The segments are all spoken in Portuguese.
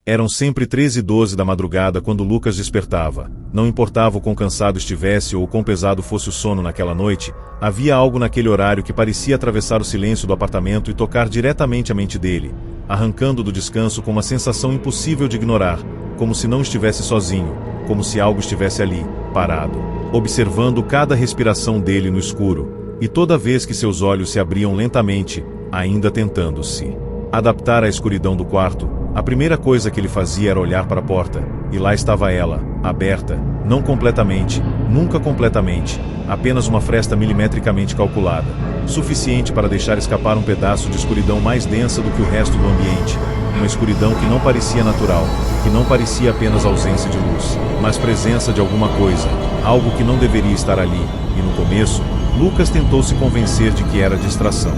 Eram sempre 13h12 da madrugada quando Lucas despertava. Não importava o quão cansado estivesse ou o quão pesado fosse o sono naquela noite, havia algo naquele horário que parecia atravessar o silêncio do apartamento e tocar diretamente a mente dele, arrancando do descanso com uma sensação impossível de ignorar, como se não estivesse sozinho, como se algo estivesse ali, parado, observando cada respiração dele no escuro, e toda vez que seus olhos se abriam lentamente, ainda tentando se adaptar à escuridão do quarto. A primeira coisa que ele fazia era olhar para a porta, e lá estava ela, aberta, não completamente, nunca completamente, apenas uma fresta milimetricamente calculada, suficiente para deixar escapar um pedaço de escuridão mais densa do que o resto do ambiente, uma escuridão que não parecia natural, que não parecia apenas ausência de luz, mas presença de alguma coisa, algo que não deveria estar ali, e no começo, Lucas tentou se convencer de que era distração,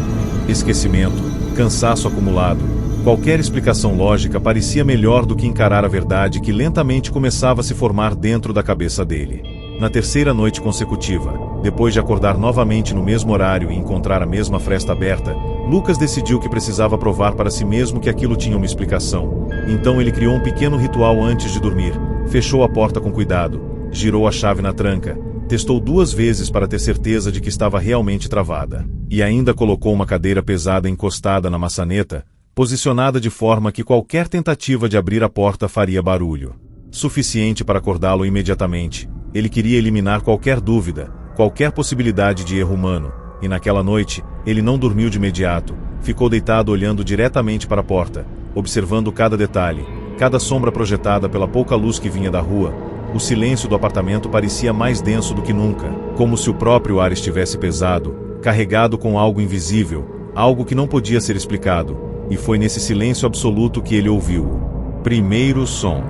esquecimento, cansaço acumulado. Qualquer explicação lógica parecia melhor do que encarar a verdade que lentamente começava a se formar dentro da cabeça dele. Na terceira noite consecutiva, depois de acordar novamente no mesmo horário e encontrar a mesma fresta aberta, Lucas decidiu que precisava provar para si mesmo que aquilo tinha uma explicação. Então ele criou um pequeno ritual antes de dormir, fechou a porta com cuidado, girou a chave na tranca, testou 2 vezes para ter certeza de que estava realmente travada, e ainda colocou uma cadeira pesada encostada na maçaneta, posicionada de forma que qualquer tentativa de abrir a porta faria barulho suficiente para acordá-lo imediatamente. Ele queria eliminar qualquer dúvida, qualquer possibilidade de erro humano, e naquela noite, ele não dormiu de imediato, ficou deitado olhando diretamente para a porta, observando cada detalhe, cada sombra projetada pela pouca luz que vinha da rua. O silêncio do apartamento parecia mais denso do que nunca, como se o próprio ar estivesse pesado, carregado com algo invisível, algo que não podia ser explicado. E foi nesse silêncio absoluto que ele ouviu o primeiro som.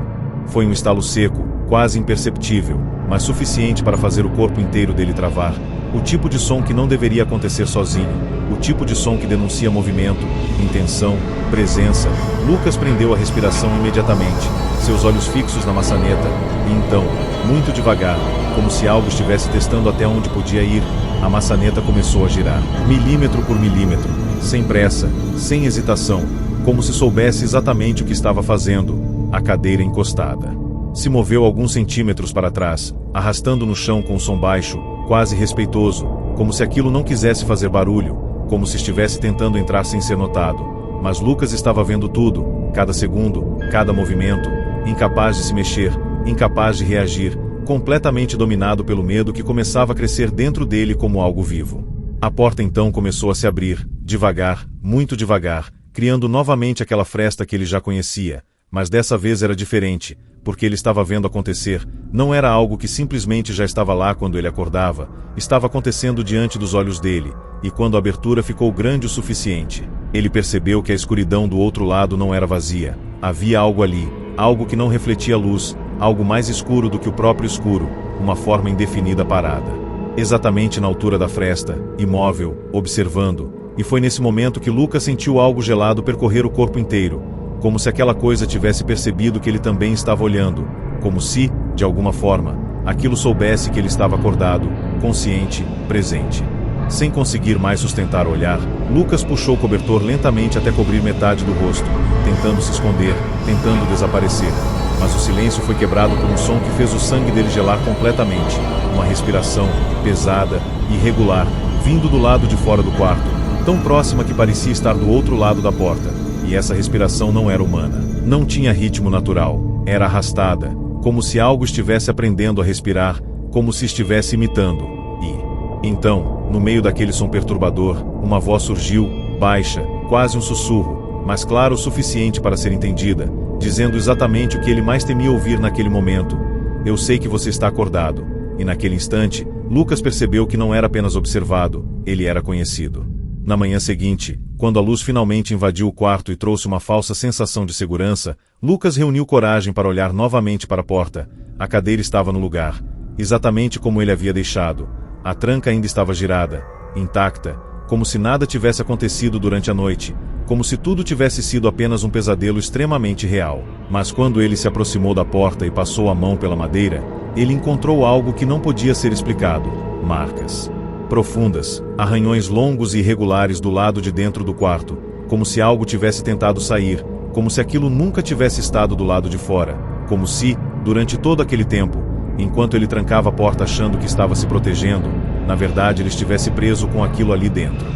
Foi um estalo seco, quase imperceptível, mas suficiente para fazer o corpo inteiro dele travar. O tipo de som que não deveria acontecer sozinho. O tipo de som que denuncia movimento, intenção, presença. Lucas prendeu a respiração imediatamente, seus olhos fixos na maçaneta, e então, muito devagar, como se algo estivesse testando até onde podia ir, a maçaneta começou a girar, milímetro por milímetro, sem pressa, sem hesitação, como se soubesse exatamente o que estava fazendo, a cadeira encostada. Se moveu alguns centímetros para trás, arrastando no chão com um som baixo, quase respeitoso, como se aquilo não quisesse fazer barulho, como se estivesse tentando entrar sem ser notado. Mas Lucas estava vendo tudo, cada segundo, cada movimento, incapaz de se mexer, incapaz de reagir, completamente dominado pelo medo que começava a crescer dentro dele como algo vivo. A porta então começou a se abrir, devagar, muito devagar, criando novamente aquela fresta que ele já conhecia, mas dessa vez era diferente, porque ele estava vendo acontecer, não era algo que simplesmente já estava lá quando ele acordava, estava acontecendo diante dos olhos dele, e quando a abertura ficou grande o suficiente, ele percebeu que a escuridão do outro lado não era vazia, havia algo ali, algo que não refletia luz, algo mais escuro do que o próprio escuro, uma forma indefinida parada. Exatamente na altura da fresta, imóvel, observando, e foi nesse momento que Lucas sentiu algo gelado percorrer o corpo inteiro, como se aquela coisa tivesse percebido que ele também estava olhando, como se, de alguma forma, aquilo soubesse que ele estava acordado, consciente, presente. Sem conseguir mais sustentar o olhar, Lucas puxou o cobertor lentamente até cobrir metade do rosto, tentando se esconder, tentando desaparecer. Mas o silêncio foi quebrado por um som que fez o sangue dele gelar completamente. Uma respiração, pesada, irregular, vindo do lado de fora do quarto, tão próxima que parecia estar do outro lado da porta. E essa respiração não era humana. Não tinha ritmo natural. Era arrastada, como se algo estivesse aprendendo a respirar, como se estivesse imitando. E, então, no meio daquele som perturbador, uma voz surgiu, baixa, quase um sussurro, mas claro o suficiente para ser entendida, dizendo exatamente o que ele mais temia ouvir naquele momento. Eu sei que você está acordado. E naquele instante, Lucas percebeu que não era apenas observado, ele era conhecido. Na manhã seguinte, quando a luz finalmente invadiu o quarto e trouxe uma falsa sensação de segurança, Lucas reuniu coragem para olhar novamente para a porta. A cadeira estava no lugar, exatamente como ele havia deixado. A tranca ainda estava girada, intacta, como se nada tivesse acontecido durante a noite. como se tudo tivesse sido apenas um pesadelo extremamente real. Mas quando ele se aproximou da porta e passou a mão pela madeira, ele encontrou algo que não podia ser explicado: marcas profundas, arranhões longos e irregulares do lado de dentro do quarto, como se algo tivesse tentado sair, como se aquilo nunca tivesse estado do lado de fora, como se, durante todo aquele tempo, enquanto ele trancava a porta achando que estava se protegendo, na verdade ele estivesse preso com aquilo ali dentro.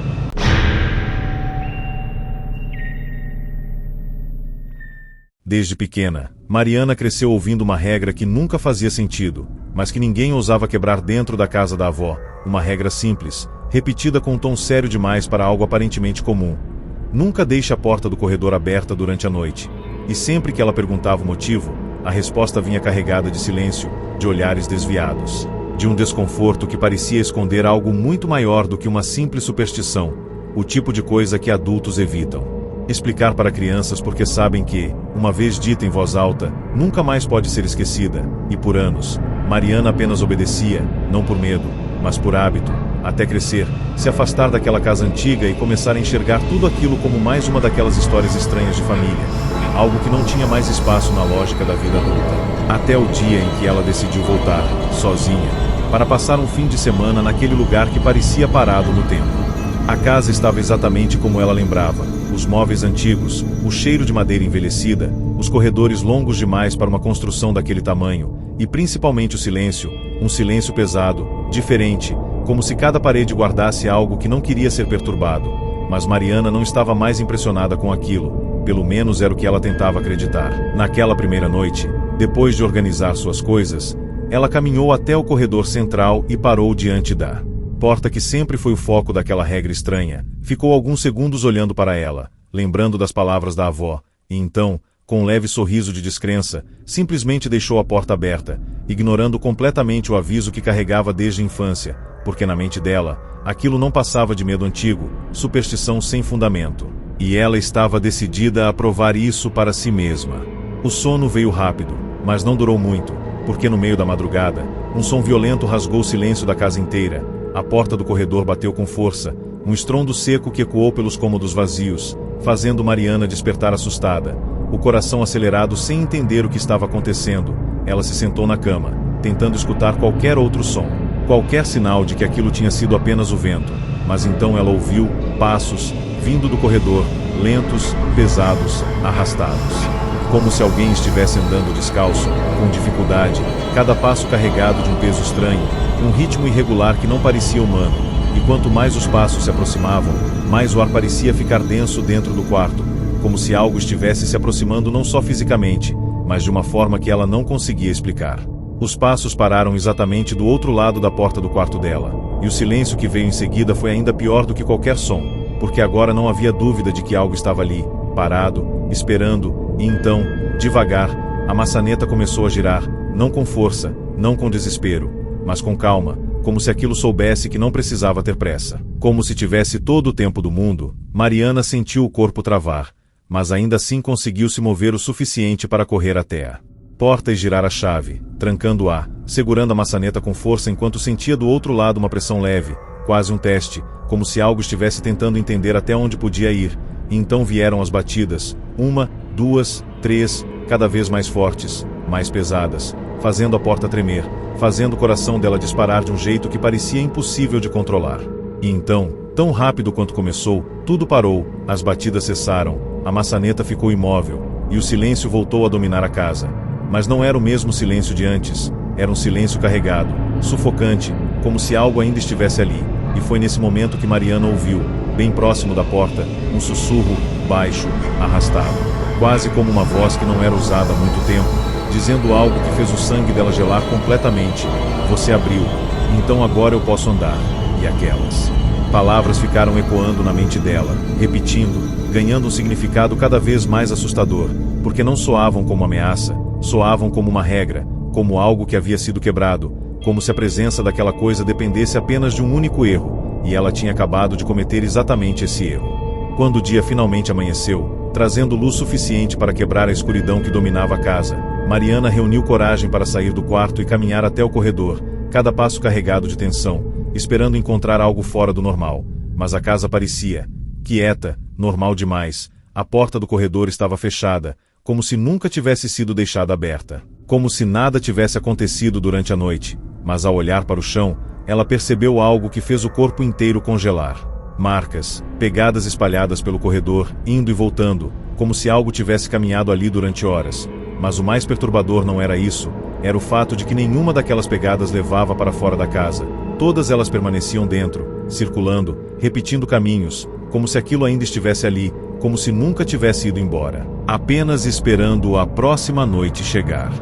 Desde pequena, Mariana cresceu ouvindo uma regra que nunca fazia sentido, mas que ninguém ousava quebrar dentro da casa da avó, uma regra simples, repetida com um tom sério demais para algo aparentemente comum. Nunca deixe a porta do corredor aberta durante a noite. E sempre que ela perguntava o motivo, a resposta vinha carregada de silêncio, de olhares desviados, de um desconforto que parecia esconder algo muito maior do que uma simples superstição, o tipo de coisa que adultos evitam explicar para crianças porque sabem que, uma vez dita em voz alta, nunca mais pode ser esquecida, e por anos, Mariana apenas obedecia, não por medo, mas por hábito, até crescer, se afastar daquela casa antiga e começar a enxergar tudo aquilo como mais uma daquelas histórias estranhas de família, algo que não tinha mais espaço na lógica da vida adulta. Até o dia em que ela decidiu voltar, sozinha, para passar um fim de semana naquele lugar que parecia parado no tempo. A casa estava exatamente como ela lembrava. Os móveis antigos, o cheiro de madeira envelhecida, os corredores longos demais para uma construção daquele tamanho, e principalmente o silêncio, um silêncio pesado, diferente, como se cada parede guardasse algo que não queria ser perturbado. Mas Mariana não estava mais impressionada com aquilo, pelo menos era o que ela tentava acreditar. Naquela primeira noite, depois de organizar suas coisas, ela caminhou até o corredor central e parou diante da porta que sempre foi o foco daquela regra estranha. Ficou alguns segundos olhando para ela, lembrando das palavras da avó, e então, com um leve sorriso de descrença, simplesmente deixou a porta aberta, ignorando completamente o aviso que carregava desde a infância, porque na mente dela, aquilo não passava de medo antigo, superstição sem fundamento. E ela estava decidida a provar isso para si mesma. O sono veio rápido, mas não durou muito, porque no meio da madrugada, um som violento rasgou o silêncio da casa inteira. A porta do corredor bateu com força, um estrondo seco que ecoou pelos cômodos vazios, fazendo Mariana despertar assustada. O coração acelerado sem entender o que estava acontecendo, ela se sentou na cama, tentando escutar qualquer outro som, qualquer sinal de que aquilo tinha sido apenas o vento. Mas então ela ouviu passos, vindo do corredor, lentos, pesados, arrastados. Como se alguém estivesse andando descalço, com dificuldade, cada passo carregado de um peso estranho, um ritmo irregular que não parecia humano, e quanto mais os passos se aproximavam, mais o ar parecia ficar denso dentro do quarto, como se algo estivesse se aproximando não só fisicamente, mas de uma forma que ela não conseguia explicar. Os passos pararam exatamente do outro lado da porta do quarto dela, e o silêncio que veio em seguida foi ainda pior do que qualquer som, porque agora não havia dúvida de que algo estava ali, parado, esperando, e então, devagar, a maçaneta começou a girar, não com força, não com desespero, mas com calma, como se aquilo soubesse que não precisava ter pressa. Como se tivesse todo o tempo do mundo, Mariana sentiu o corpo travar, mas ainda assim conseguiu se mover o suficiente para correr até a porta e girar a chave, trancando-a, segurando a maçaneta com força enquanto sentia do outro lado uma pressão leve, quase um teste, como se algo estivesse tentando entender até onde podia ir. E então vieram as batidas, 1, 2, 3, cada vez mais fortes, mais pesadas, fazendo a porta tremer, fazendo o coração dela disparar de um jeito que parecia impossível de controlar. E então, tão rápido quanto começou, tudo parou, as batidas cessaram, a maçaneta ficou imóvel, e o silêncio voltou a dominar a casa. Mas não era o mesmo silêncio de antes, era um silêncio carregado, sufocante, como se algo ainda estivesse ali. E foi nesse momento que Mariana ouviu, bem próximo da porta, um sussurro, baixo, arrastado, quase como uma voz que não era usada há muito tempo, dizendo algo que fez o sangue dela gelar completamente. Você abriu, então agora eu posso andar. E aquelas palavras ficaram ecoando na mente dela, repetindo, ganhando um significado cada vez mais assustador, porque não soavam como ameaça, soavam como uma regra, como algo que havia sido quebrado, como se a presença daquela coisa dependesse apenas de um único erro, e ela tinha acabado de cometer exatamente esse erro. Quando o dia finalmente amanheceu, trazendo luz suficiente para quebrar a escuridão que dominava a casa, Mariana reuniu coragem para sair do quarto e caminhar até o corredor, cada passo carregado de tensão, esperando encontrar algo fora do normal. Mas a casa parecia quieta, normal demais. A porta do corredor estava fechada, como se nunca tivesse sido deixada aberta. Como se nada tivesse acontecido durante a noite, mas ao olhar para o chão, ela percebeu algo que fez o corpo inteiro congelar. Marcas, pegadas espalhadas pelo corredor, indo e voltando, como se algo tivesse caminhado ali durante horas. Mas o mais perturbador não era isso, era o fato de que nenhuma daquelas pegadas levava para fora da casa. Todas elas permaneciam dentro, circulando, repetindo caminhos, como se aquilo ainda estivesse ali, como se nunca tivesse ido embora, apenas esperando a próxima noite chegar.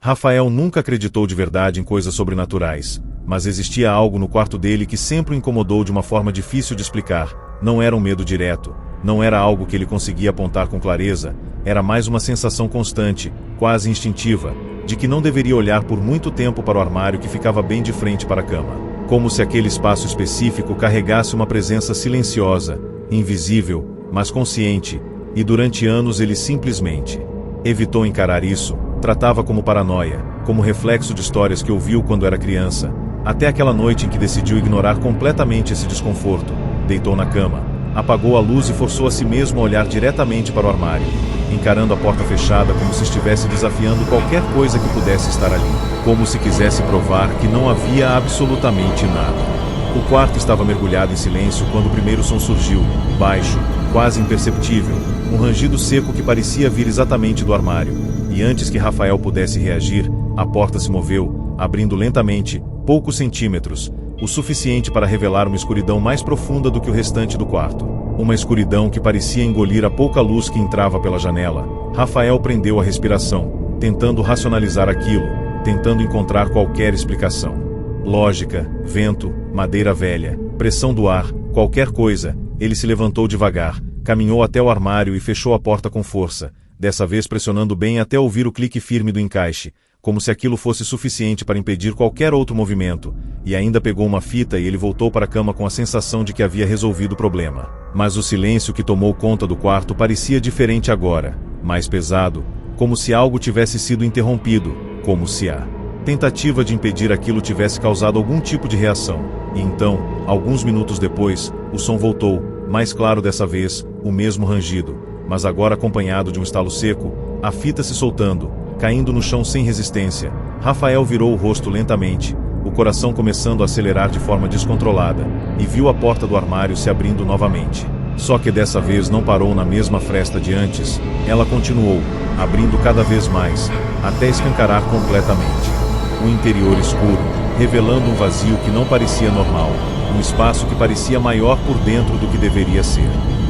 Rafael nunca acreditou de verdade em coisas sobrenaturais, mas existia algo no quarto dele que sempre o incomodou de uma forma difícil de explicar. Não era um medo direto, não era algo que ele conseguia apontar com clareza, era mais uma sensação constante, quase instintiva, de que não deveria olhar por muito tempo para o armário que ficava bem de frente para a cama. Como se aquele espaço específico carregasse uma presença silenciosa, invisível, mas consciente, e durante anos ele simplesmente evitou encarar isso, tratava como paranoia, como reflexo de histórias que ouviu quando era criança, até aquela noite em que decidiu ignorar completamente esse desconforto, deitou na cama, apagou a luz e forçou a si mesmo a olhar diretamente para o armário, encarando a porta fechada como se estivesse desafiando qualquer coisa que pudesse estar ali, como se quisesse provar que não havia absolutamente nada. O quarto estava mergulhado em silêncio quando o primeiro som surgiu, baixo, quase imperceptível, um rangido seco que parecia vir exatamente do armário, e antes que Rafael pudesse reagir, a porta se moveu, abrindo lentamente, poucos centímetros, o suficiente para revelar uma escuridão mais profunda do que o restante do quarto. Uma escuridão que parecia engolir a pouca luz que entrava pela janela. Rafael prendeu a respiração, tentando racionalizar aquilo, tentando encontrar qualquer explicação. Lógica, vento, madeira velha, pressão do ar, qualquer coisa. Ele se levantou devagar, caminhou até o armário e fechou a porta com força, dessa vez pressionando bem até ouvir o clique firme do encaixe, como se aquilo fosse suficiente para impedir qualquer outro movimento, e ainda pegou uma fita e ele voltou para a cama com a sensação de que havia resolvido o problema. Mas o silêncio que tomou conta do quarto parecia diferente agora, mais pesado, como se algo tivesse sido interrompido, como se a tentativa de impedir aquilo tivesse causado algum tipo de reação. E então, alguns minutos depois, o som voltou, mais claro dessa vez, o mesmo rangido, mas agora acompanhado de um estalo seco, a fita se soltando, caindo no chão sem resistência. Rafael virou o rosto lentamente, o coração começando a acelerar de forma descontrolada, e viu a porta do armário se abrindo novamente. Só que dessa vez não parou na mesma fresta de antes, ela continuou, abrindo cada vez mais, até escancarar completamente. O interior escuro, revelando um vazio que não parecia normal, um espaço que parecia maior por dentro do que deveria ser.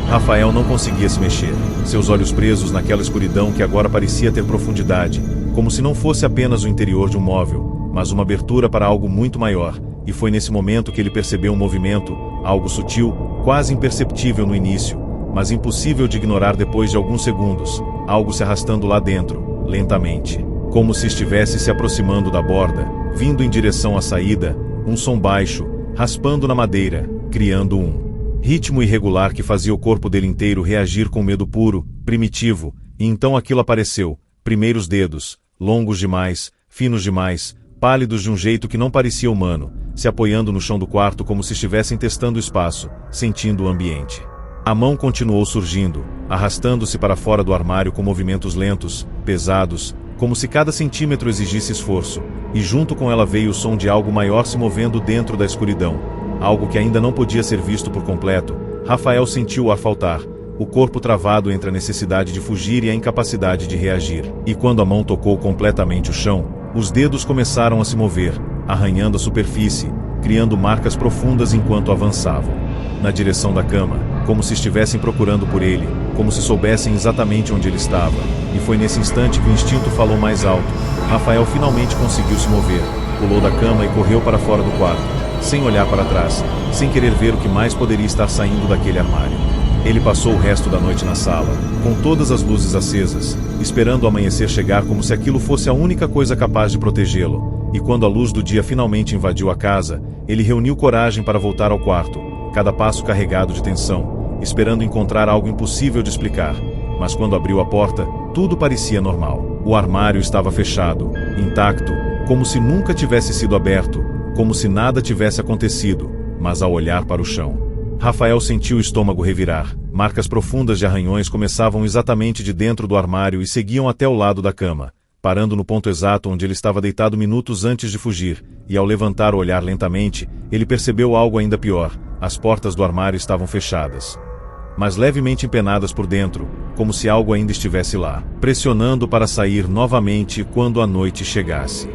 Rafael não conseguia se mexer, seus olhos presos naquela escuridão que agora parecia ter profundidade, como se não fosse apenas o interior de um móvel, mas uma abertura para algo muito maior, e foi nesse momento que ele percebeu um movimento, algo sutil, quase imperceptível no início, mas impossível de ignorar depois de alguns segundos, algo se arrastando lá dentro, lentamente, como se estivesse se aproximando da borda, vindo em direção à saída, um som baixo, raspando na madeira, criando um ritmo irregular que fazia o corpo dele inteiro reagir com medo puro, primitivo, e então aquilo apareceu, primeiros dedos, longos demais, finos demais, pálidos de um jeito que não parecia humano, se apoiando no chão do quarto como se estivessem testando o espaço, sentindo o ambiente. A mão continuou surgindo, arrastando-se para fora do armário com movimentos lentos, pesados, como se cada centímetro exigisse esforço, e junto com ela veio o som de algo maior se movendo dentro da escuridão, algo que ainda não podia ser visto por completo. Rafael sentiu o ar faltar, o corpo travado entre a necessidade de fugir e a incapacidade de reagir. E quando a mão tocou completamente o chão, os dedos começaram a se mover, arranhando a superfície, criando marcas profundas enquanto avançavam. Na direção da cama, como se estivessem procurando por ele, como se soubessem exatamente onde ele estava. E foi nesse instante que o instinto falou mais alto. Rafael finalmente conseguiu se mover, pulou da cama e correu para fora do quarto, sem olhar para trás, sem querer ver o que mais poderia estar saindo daquele armário. Ele passou o resto da noite na sala, com todas as luzes acesas, esperando o amanhecer chegar como se aquilo fosse a única coisa capaz de protegê-lo. E quando a luz do dia finalmente invadiu a casa, ele reuniu coragem para voltar ao quarto, cada passo carregado de tensão, esperando encontrar algo impossível de explicar. Mas quando abriu a porta, tudo parecia normal. O armário estava fechado, intacto, como se nunca tivesse sido aberto, como se nada tivesse acontecido. mas ao olhar para o chão, Rafael sentiu o estômago revirar. Marcas profundas de arranhões começavam exatamente de dentro do armário e seguiam até o lado da cama, parando no ponto exato onde ele estava deitado minutos antes de fugir, e ao levantar o olhar lentamente, ele percebeu algo ainda pior: as portas do armário estavam fechadas, mas levemente empenadas por dentro, como se algo ainda estivesse lá, pressionando para sair novamente quando a noite chegasse.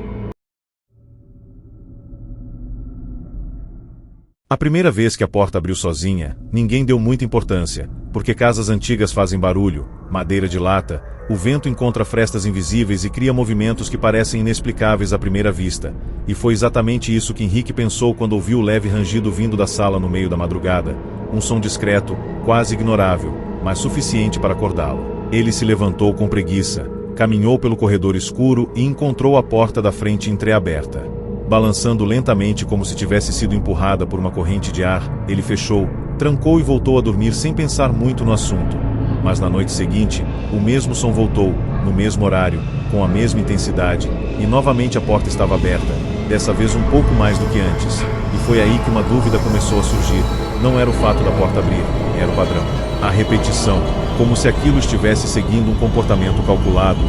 A primeira vez que a porta abriu sozinha, ninguém deu muita importância, porque casas antigas fazem barulho, madeira dilata, o vento encontra frestas invisíveis e cria movimentos que parecem inexplicáveis à primeira vista, e foi exatamente isso que Henrique pensou quando ouviu o leve rangido vindo da sala no meio da madrugada, um som discreto, quase ignorável, mas suficiente para acordá-lo. Ele se levantou com preguiça, caminhou pelo corredor escuro e encontrou a porta da frente entreaberta. Balançando lentamente como se tivesse sido empurrada por uma corrente de ar, ele fechou, trancou e voltou a dormir sem pensar muito no assunto. Mas na noite seguinte, o mesmo som voltou, no mesmo horário, com a mesma intensidade, e novamente a porta estava aberta, dessa vez um pouco mais do que antes. E foi aí que uma dúvida começou a surgir. Não era o fato da porta abrir, era o padrão. A repetição, como se aquilo estivesse seguindo um comportamento calculado,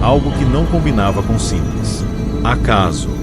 algo que não combinava com simples acaso.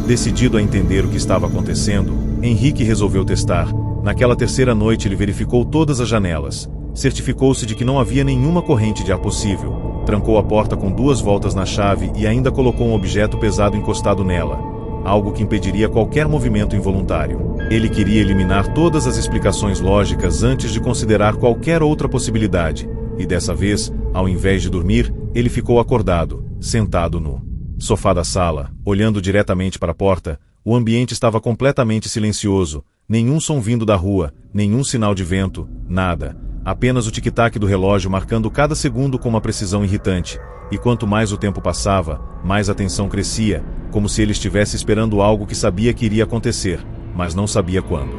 Decidido a entender o que estava acontecendo, Henrique resolveu testar. Naquela terceira noite ele verificou todas as janelas, certificou-se de que não havia nenhuma corrente de ar possível, trancou a porta com 2 voltas na chave e ainda colocou um objeto pesado encostado nela, algo que impediria qualquer movimento involuntário. Ele queria eliminar todas as explicações lógicas antes de considerar qualquer outra possibilidade, e dessa vez, ao invés de dormir, ele ficou acordado, sentado no sofá da sala, olhando diretamente para a porta. O ambiente estava completamente silencioso, nenhum som vindo da rua, nenhum sinal de vento, nada, apenas o tic-tac do relógio marcando cada segundo com uma precisão irritante, e quanto mais o tempo passava, mais a tensão crescia, como se ele estivesse esperando algo que sabia que iria acontecer, mas não sabia quando.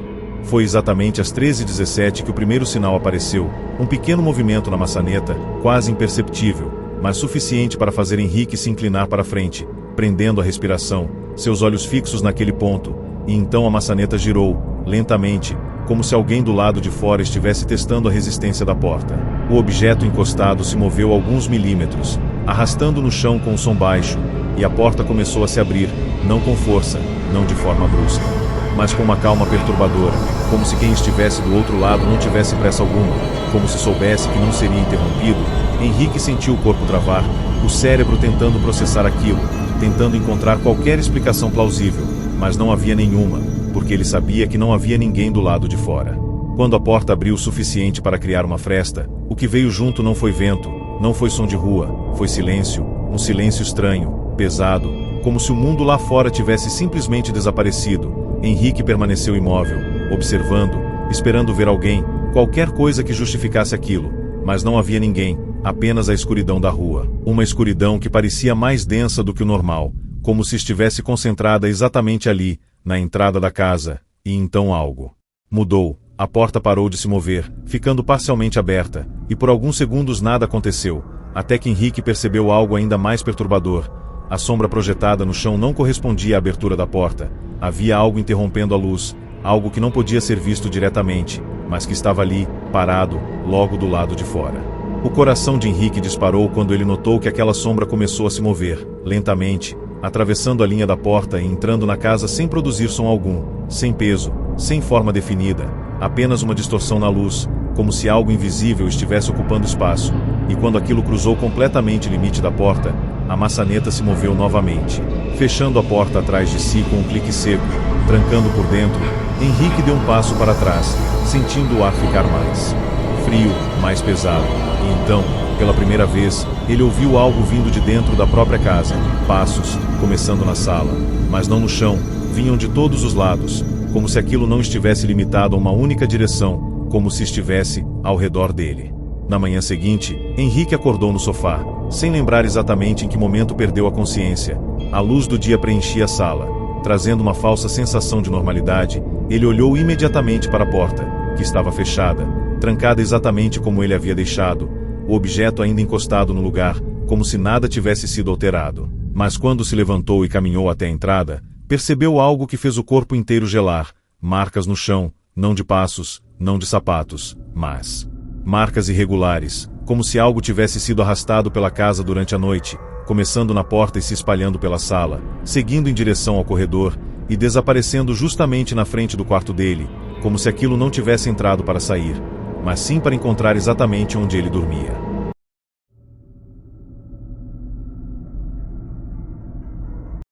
Foi exatamente às 13h17 que o primeiro sinal apareceu, um pequeno movimento na maçaneta, quase imperceptível, mas suficiente para fazer Henrique se inclinar para frente, prendendo a respiração, seus olhos fixos naquele ponto, e então a maçaneta girou, lentamente, como se alguém do lado de fora estivesse testando a resistência da porta. O objeto encostado se moveu alguns milímetros, arrastando no chão com um som baixo, e a porta começou a se abrir, não com força, não de forma brusca, mas com uma calma perturbadora, como se quem estivesse do outro lado não tivesse pressa alguma, como se soubesse que não seria interrompido. Henrique sentiu o corpo travar, o cérebro tentando processar aquilo, tentando encontrar qualquer explicação plausível, mas não havia nenhuma, porque ele sabia que não havia ninguém do lado de fora. Quando a porta abriu o suficiente para criar uma fresta, o que veio junto não foi vento, não foi som de rua, foi silêncio, um silêncio estranho, pesado, como se o mundo lá fora tivesse simplesmente desaparecido. Henrique permaneceu imóvel, observando, esperando ver alguém, qualquer coisa que justificasse aquilo, mas não havia ninguém, apenas a escuridão da rua. Uma escuridão que parecia mais densa do que o normal, como se estivesse concentrada exatamente ali, na entrada da casa, e então algo mudou. A porta parou de se mover, ficando parcialmente aberta, e por alguns segundos nada aconteceu, até que Henrique percebeu algo ainda mais perturbador. A sombra projetada no chão não correspondia à abertura da porta. Havia algo interrompendo a luz, algo que não podia ser visto diretamente, mas que estava ali, parado, logo do lado de fora. O coração de Henrique disparou quando ele notou que aquela sombra começou a se mover, lentamente, atravessando a linha da porta e entrando na casa sem produzir som algum, sem peso, sem forma definida, apenas uma distorção na luz, como se algo invisível estivesse ocupando espaço, e quando aquilo cruzou completamente o limite da porta, a maçaneta se moveu novamente, fechando a porta atrás de si com um clique seco, trancando por dentro. Henrique deu um passo para trás, sentindo o ar ficar mais frio, mais pesado, e então, pela primeira vez, ele ouviu algo vindo de dentro da própria casa, passos, começando na sala, mas não no chão, vinham de todos os lados, como se aquilo não estivesse limitado a uma única direção, como se estivesse ao redor dele. Na manhã seguinte, Henrique acordou no sofá, sem lembrar exatamente em que momento perdeu a consciência. A luz do dia preenchia a sala, trazendo uma falsa sensação de normalidade. Ele olhou imediatamente para a porta, que estava fechada, trancada exatamente como ele havia deixado, o objeto ainda encostado no lugar, como se nada tivesse sido alterado. Mas quando se levantou e caminhou até a entrada, percebeu algo que fez o corpo inteiro gelar, marcas no chão, não de passos, não de sapatos, mas marcas irregulares, como se algo tivesse sido arrastado pela casa durante a noite, começando na porta e se espalhando pela sala, seguindo em direção ao corredor e desaparecendo justamente na frente do quarto dele, como se aquilo não tivesse entrado para sair, mas sim para encontrar exatamente onde ele dormia.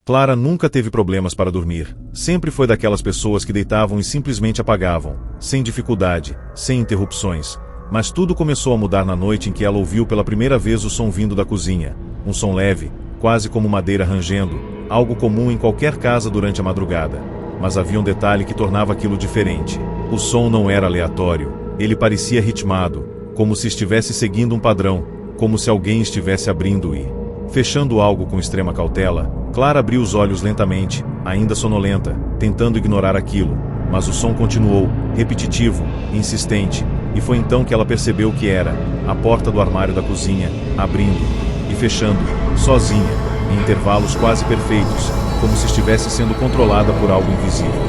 Clara nunca teve problemas para dormir, sempre foi daquelas pessoas que deitavam e simplesmente apagavam, sem dificuldade, sem interrupções, mas tudo começou a mudar na noite em que ela ouviu pela primeira vez o som vindo da cozinha, um som leve, quase como madeira rangendo, algo comum em qualquer casa durante a madrugada, mas havia um detalhe que tornava aquilo diferente. O som não era aleatório, ele parecia ritmado, como se estivesse seguindo um padrão, como se alguém estivesse abrindo e fechando algo com extrema cautela. Clara abriu os olhos lentamente, ainda sonolenta, tentando ignorar aquilo, mas o som continuou, repetitivo, insistente, e foi então que ela percebeu o que era: a porta do armário da cozinha, abrindo e fechando, sozinha, em intervalos quase perfeitos, como se estivesse sendo controlada por algo invisível.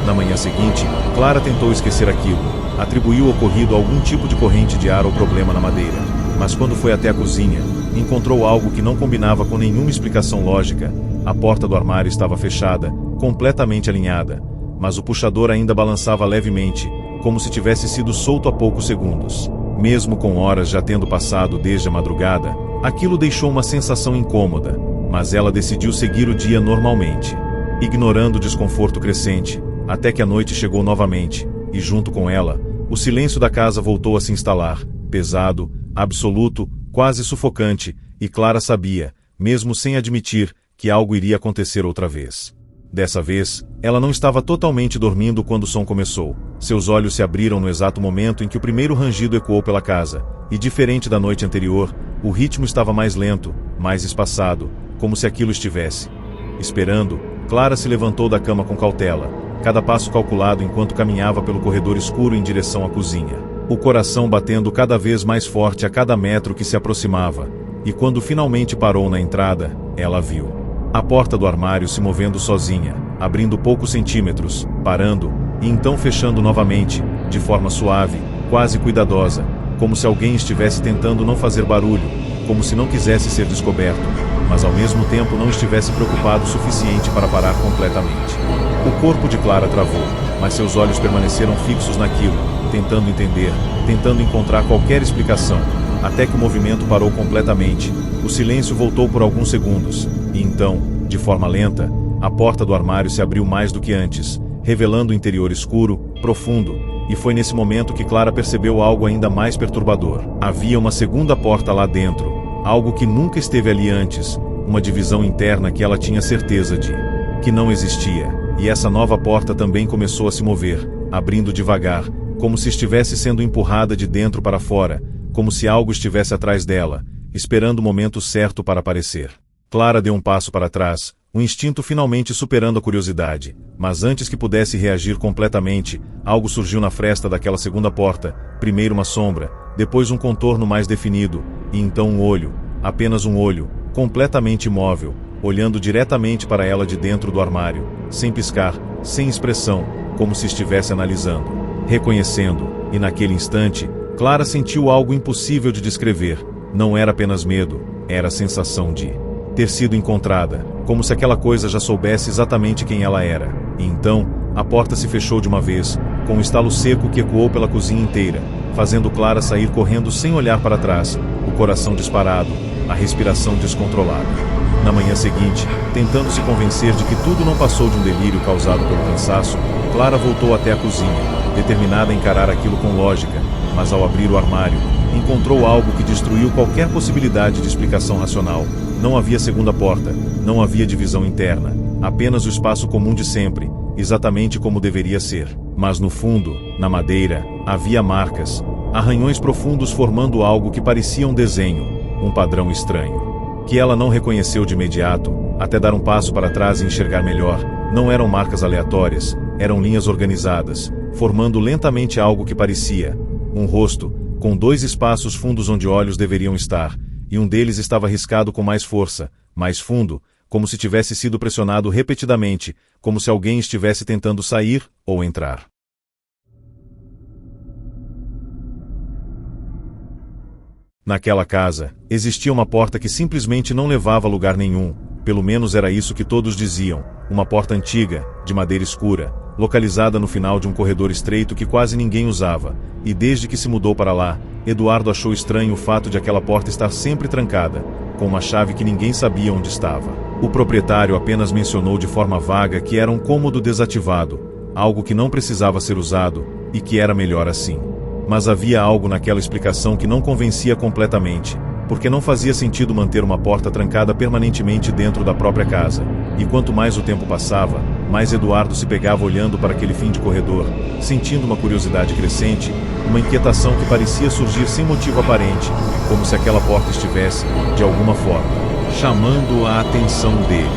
Na manhã seguinte, Clara tentou esquecer aquilo, atribuiu o ocorrido a algum tipo de corrente de ar ou problema na madeira, mas quando foi até a cozinha, encontrou algo que não combinava com nenhuma explicação lógica. A porta do armário estava fechada, completamente alinhada, mas o puxador ainda balançava levemente, como se tivesse sido solto há poucos segundos. Mesmo com horas já tendo passado desde a madrugada, aquilo deixou uma sensação incômoda, mas ela decidiu seguir o dia normalmente, ignorando o desconforto crescente, até que a noite chegou novamente, e junto com ela, o silêncio da casa voltou a se instalar, pesado, absoluto, quase sufocante, e Clara sabia, mesmo sem admitir, que algo iria acontecer outra vez. Dessa vez, ela não estava totalmente dormindo quando o som começou. Seus olhos se abriram no exato momento em que o primeiro rangido ecoou pela casa, e diferente da noite anterior, o ritmo estava mais lento, mais espaçado, como se aquilo estivesse esperando. Clara se levantou da cama com cautela, cada passo calculado enquanto caminhava pelo corredor escuro em direção à cozinha, o coração batendo cada vez mais forte a cada metro que se aproximava, e quando finalmente parou na entrada, ela viu a porta do armário se movendo sozinha, abrindo poucos centímetros, parando, e então fechando novamente, de forma suave, quase cuidadosa, como se alguém estivesse tentando não fazer barulho, como se não quisesse ser descoberto, mas ao mesmo tempo não estivesse preocupado o suficiente para parar completamente. O corpo de Clara travou, mas seus olhos permaneceram fixos naquilo, tentando entender, tentando encontrar qualquer explicação, até que o movimento parou completamente. O silêncio voltou por alguns segundos, e então, de forma lenta, a porta do armário se abriu mais do que antes, revelando o interior escuro, profundo, e foi nesse momento que Clara percebeu algo ainda mais perturbador. Havia uma segunda porta lá dentro, algo que nunca esteve ali antes, uma divisão interna que ela tinha certeza de que não existia, e essa nova porta também começou a se mover, abrindo devagar, como se estivesse sendo empurrada de dentro para fora, como se algo estivesse atrás dela, esperando o momento certo para aparecer. Clara deu um passo para trás, o instinto finalmente superando a curiosidade, mas antes que pudesse reagir completamente, algo surgiu na fresta daquela segunda porta, primeiro uma sombra, depois um contorno mais definido, e então um olho, apenas um olho, completamente imóvel, olhando diretamente para ela de dentro do armário, sem piscar, sem expressão, como se estivesse analisando, reconhecendo, e naquele instante, Clara sentiu algo impossível de descrever. Não era apenas medo, era a sensação de ter sido encontrada, como se aquela coisa já soubesse exatamente quem ela era. E então, a porta se fechou de uma vez, com um estalo seco que ecoou pela cozinha inteira, fazendo Clara sair correndo sem olhar para trás, o coração disparado, a respiração descontrolada. Na manhã seguinte, tentando se convencer de que tudo não passou de um delírio causado pelo cansaço, Clara voltou até a cozinha, determinada a encarar aquilo com lógica, mas ao abrir o armário, encontrou algo que destruiu qualquer possibilidade de explicação racional. Não havia segunda porta, não havia divisão interna, apenas o espaço comum de sempre, exatamente como deveria ser. Mas no fundo, na madeira, havia marcas, arranhões profundos formando algo que parecia um desenho, um padrão estranho, que ela não reconheceu de imediato, até dar um passo para trás e enxergar melhor. Não eram marcas aleatórias, eram linhas organizadas, formando lentamente algo que parecia um rosto, com dois espaços fundos onde olhos deveriam estar, e um deles estava riscado com mais força, mais fundo, como se tivesse sido pressionado repetidamente, como se alguém estivesse tentando sair ou entrar. Naquela casa, existia uma porta que simplesmente não levava a lugar nenhum, pelo menos era isso que todos diziam, uma porta antiga, de madeira escura, localizada no final de um corredor estreito que quase ninguém usava, e desde que se mudou para lá, Eduardo achou estranho o fato de aquela porta estar sempre trancada, com uma chave que ninguém sabia onde estava. O proprietário apenas mencionou de forma vaga que era um cômodo desativado, algo que não precisava ser usado, e que era melhor assim. Mas havia algo naquela explicação que não convencia completamente, porque não fazia sentido manter uma porta trancada permanentemente dentro da própria casa, e quanto mais o tempo passava, mais Eduardo se pegava olhando para aquele fim de corredor, sentindo uma curiosidade crescente, uma inquietação que parecia surgir sem motivo aparente, como se aquela porta estivesse, de alguma forma, chamando a atenção dele.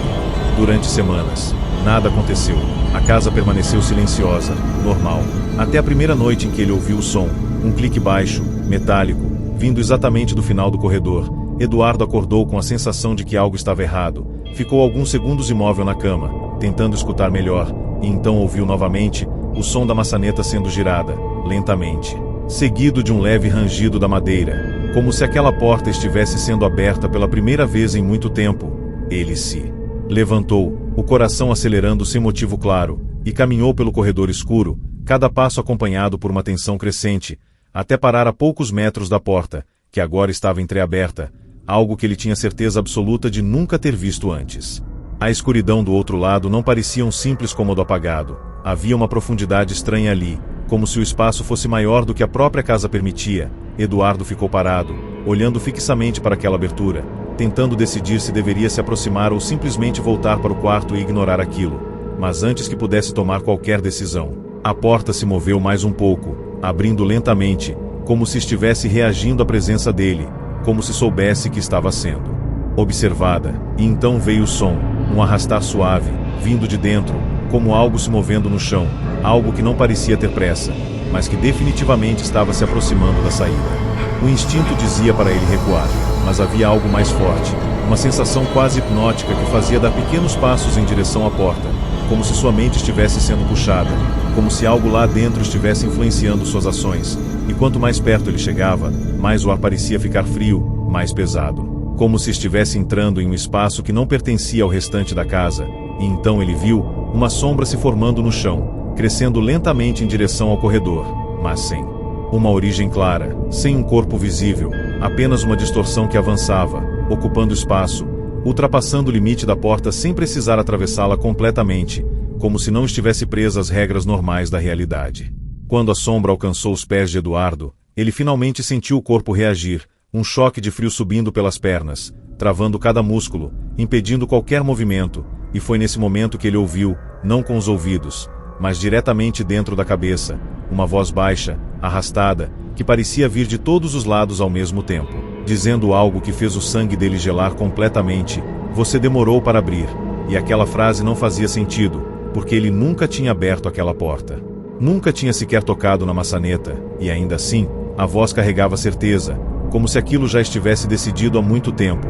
Durante semanas, nada aconteceu. A casa permaneceu silenciosa, normal, até a primeira noite em que ele ouviu o som, um clique baixo, metálico, vindo exatamente do final do corredor. Eduardo acordou com a sensação de que algo estava errado. Ficou alguns segundos imóvel na cama, tentando escutar melhor, e então ouviu novamente o som da maçaneta sendo girada, lentamente, seguido de um leve rangido da madeira, como se aquela porta estivesse sendo aberta pela primeira vez em muito tempo. Ele se levantou, o coração acelerando sem motivo claro, e caminhou pelo corredor escuro, cada passo acompanhado por uma tensão crescente, até parar a poucos metros da porta, que agora estava entreaberta, algo que ele tinha certeza absoluta de nunca ter visto antes. A escuridão do outro lado não parecia um simples cômodo apagado. Havia uma profundidade estranha ali, como se o espaço fosse maior do que a própria casa permitia. Eduardo ficou parado, olhando fixamente para aquela abertura, tentando decidir se deveria se aproximar ou simplesmente voltar para o quarto e ignorar aquilo. Mas antes que pudesse tomar qualquer decisão, a porta se moveu mais um pouco, abrindo lentamente, como se estivesse reagindo à presença dele, como se soubesse que estava sendo observada, e então veio o som, um arrastar suave, vindo de dentro, como algo se movendo no chão, algo que não parecia ter pressa, mas que definitivamente estava se aproximando da saída. O instinto dizia para ele recuar, mas havia algo mais forte, uma sensação quase hipnótica que fazia dar pequenos passos em direção à porta, como se sua mente estivesse sendo puxada, como se algo lá dentro estivesse influenciando suas ações, e quanto mais perto ele chegava, mais o ar parecia ficar frio, mais pesado, como se estivesse entrando em um espaço que não pertencia ao restante da casa, e então ele viu uma sombra se formando no chão, crescendo lentamente em direção ao corredor, mas sem uma origem clara, sem um corpo visível, apenas uma distorção que avançava, ocupando espaço, ultrapassando o limite da porta sem precisar atravessá-la completamente, como se não estivesse presa às regras normais da realidade. Quando a sombra alcançou os pés de Eduardo, ele finalmente sentiu o corpo reagir, um choque de frio subindo pelas pernas, travando cada músculo, impedindo qualquer movimento, e foi nesse momento que ele ouviu, não com os ouvidos, mas diretamente dentro da cabeça, uma voz baixa, arrastada, que parecia vir de todos os lados ao mesmo tempo, dizendo algo que fez o sangue dele gelar completamente: "Você demorou para abrir", e aquela frase não fazia sentido, porque ele nunca tinha aberto aquela porta. Nunca tinha sequer tocado na maçaneta, e ainda assim, a voz carregava certeza, como se aquilo já estivesse decidido há muito tempo,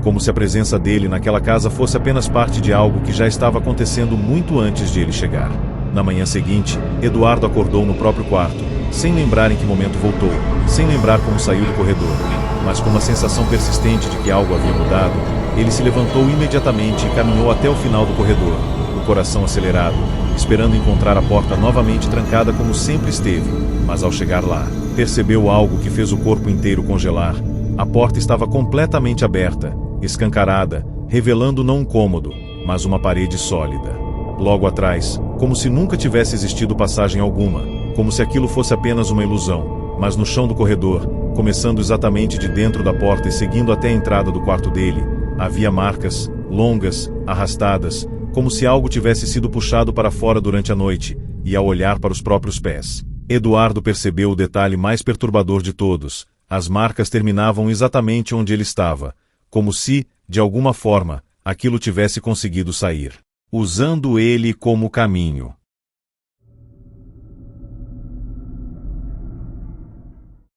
como se a presença dele naquela casa fosse apenas parte de algo que já estava acontecendo muito antes de ele chegar. Na manhã seguinte, Eduardo acordou no próprio quarto, sem lembrar em que momento voltou, sem lembrar como saiu do corredor, mas com uma sensação persistente de que algo havia mudado. Ele se levantou imediatamente e caminhou até o final do corredor, o coração acelerado, esperando encontrar a porta novamente trancada como sempre esteve, mas ao chegar lá, percebeu algo que fez o corpo inteiro congelar. A porta estava completamente aberta, escancarada, revelando não um cômodo, mas uma parede sólida. Logo atrás, como se nunca tivesse existido passagem alguma, como se aquilo fosse apenas uma ilusão, mas no chão do corredor, começando exatamente de dentro da porta e seguindo até a entrada do quarto dele, havia marcas, longas, arrastadas, como se algo tivesse sido puxado para fora durante a noite, e ao olhar para os próprios pés, Eduardo percebeu o detalhe mais perturbador de todos: as marcas terminavam exatamente onde ele estava, como se, de alguma forma, aquilo tivesse conseguido sair, usando ele como caminho.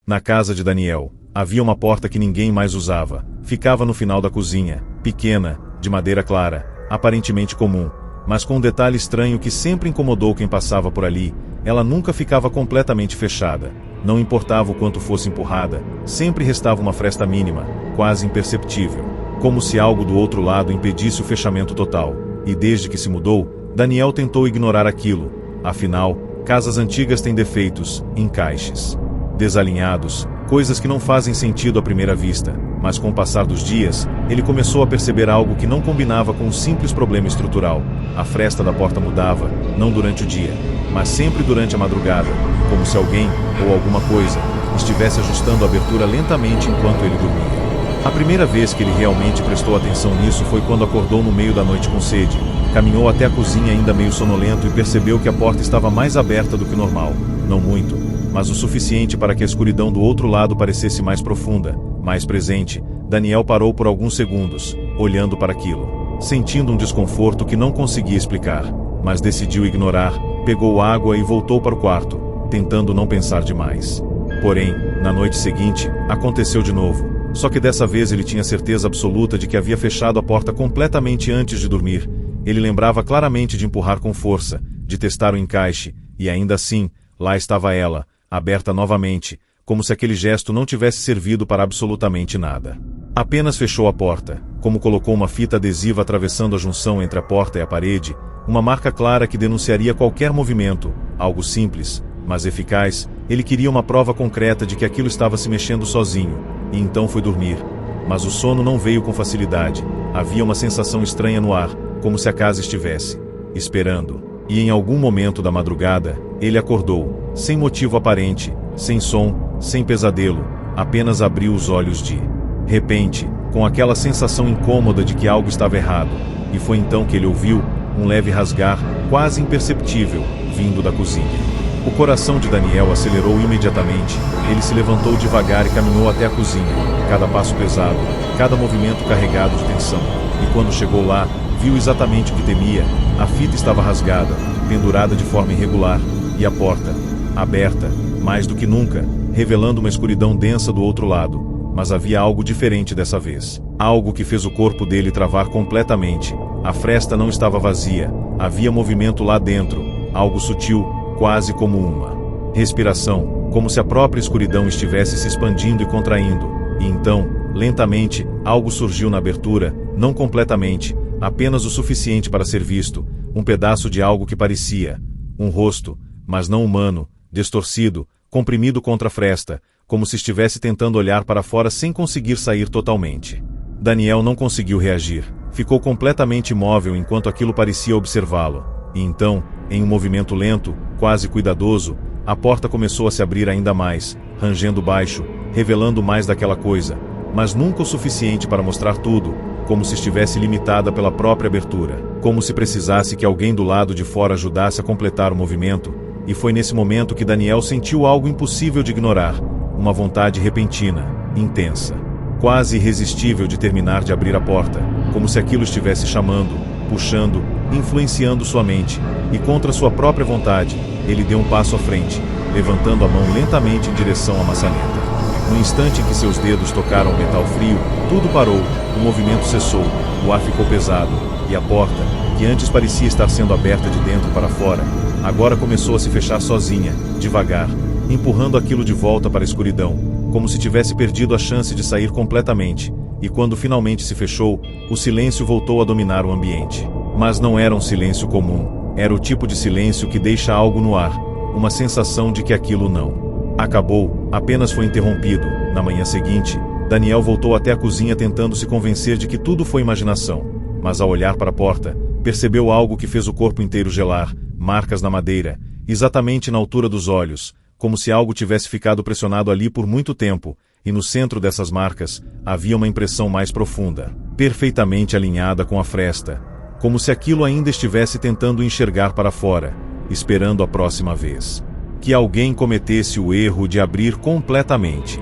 Na casa de Daniel, havia uma porta que ninguém mais usava. Ficava no final da cozinha, pequena, de madeira clara, aparentemente comum, mas com um detalhe estranho que sempre incomodou quem passava por ali: ela nunca ficava completamente fechada. Não importava o quanto fosse empurrada, sempre restava uma fresta mínima, quase imperceptível, como se algo do outro lado impedisse o fechamento total. E desde que se mudou, Daniel tentou ignorar aquilo. Afinal, casas antigas têm defeitos, encaixes, desalinhados, coisas que não fazem sentido à primeira vista, mas com o passar dos dias, ele começou a perceber algo que não combinava com um simples problema estrutural. A fresta da porta mudava, não durante o dia, mas sempre durante a madrugada, como se alguém, ou alguma coisa, estivesse ajustando a abertura lentamente enquanto ele dormia. A primeira vez que ele realmente prestou atenção nisso foi quando acordou no meio da noite com sede, caminhou até a cozinha ainda meio sonolento e percebeu que a porta estava mais aberta do que normal. Não muito, mas o suficiente para que a escuridão do outro lado parecesse mais profunda, mais presente. Daniel parou por alguns segundos, olhando para aquilo, sentindo um desconforto que não conseguia explicar, mas decidiu ignorar, pegou água e voltou para o quarto, tentando não pensar demais. Porém, na noite seguinte, aconteceu de novo. Só que dessa vez ele tinha certeza absoluta de que havia fechado a porta completamente antes de dormir. Ele lembrava claramente de empurrar com força, de testar o encaixe, e ainda assim, lá estava ela, aberta novamente, como se aquele gesto não tivesse servido para absolutamente nada. Apenas fechou a porta, como colocou uma fita adesiva atravessando a junção entre a porta e a parede, uma marca clara que denunciaria qualquer movimento, algo simples, mas eficaz. Ele queria uma prova concreta de que aquilo estava se mexendo sozinho, e então foi dormir. Mas o sono não veio com facilidade. Havia uma sensação estranha no ar, como se a casa estivesse esperando. E em algum momento da madrugada, ele acordou, sem motivo aparente, sem som, sem pesadelo, apenas abriu os olhos de repente, com aquela sensação incômoda de que algo estava errado, e foi então que ele ouviu um leve rasgar, quase imperceptível, vindo da cozinha. O coração de Daniel acelerou imediatamente. Ele se levantou devagar e caminhou até a cozinha, cada passo pesado, cada movimento carregado de tensão. E quando chegou lá, viu exatamente o que temia. A fita estava rasgada, pendurada de forma irregular, e a porta, aberta, mais do que nunca, revelando uma escuridão densa do outro lado. Mas havia algo diferente dessa vez. Algo que fez o corpo dele travar completamente. A fresta não estava vazia, havia movimento lá dentro, algo sutil, quase como uma respiração, como se a própria escuridão estivesse se expandindo e contraindo. E então, lentamente, algo surgiu na abertura, não completamente, apenas o suficiente para ser visto, um pedaço de algo que parecia um rosto, mas não humano, distorcido, comprimido contra a fresta, como se estivesse tentando olhar para fora sem conseguir sair totalmente. Daniel não conseguiu reagir, ficou completamente imóvel enquanto aquilo parecia observá-lo. E então, em um movimento lento, quase cuidadoso, a porta começou a se abrir ainda mais, rangendo baixo, revelando mais daquela coisa, mas nunca o suficiente para mostrar tudo, como se estivesse limitada pela própria abertura, como se precisasse que alguém do lado de fora ajudasse a completar o movimento. E foi nesse momento que Daniel sentiu algo impossível de ignorar, uma vontade repentina, intensa, quase irresistível de terminar de abrir a porta, como se aquilo estivesse chamando, puxando, influenciando sua mente, e contra sua própria vontade, ele deu um passo à frente, levantando a mão lentamente em direção à maçaneta. No instante em que seus dedos tocaram o metal frio, tudo parou, o movimento cessou, o ar ficou pesado, e a porta, que antes parecia estar sendo aberta de dentro para fora, agora começou a se fechar sozinha, devagar, empurrando aquilo de volta para a escuridão, como se tivesse perdido a chance de sair completamente. E quando finalmente se fechou, o silêncio voltou a dominar o ambiente. Mas não era um silêncio comum, era o tipo de silêncio que deixa algo no ar, uma sensação de que aquilo não acabou, apenas foi interrompido. Na manhã seguinte, Daniel voltou até a cozinha tentando se convencer de que tudo foi imaginação, mas ao olhar para a porta, percebeu algo que fez o corpo inteiro gelar, marcas na madeira, exatamente na altura dos olhos, como se algo tivesse ficado pressionado ali por muito tempo. E no centro dessas marcas, havia uma impressão mais profunda, perfeitamente alinhada com a fresta, como se aquilo ainda estivesse tentando enxergar para fora, esperando a próxima vez que alguém cometesse o erro de abrir completamente.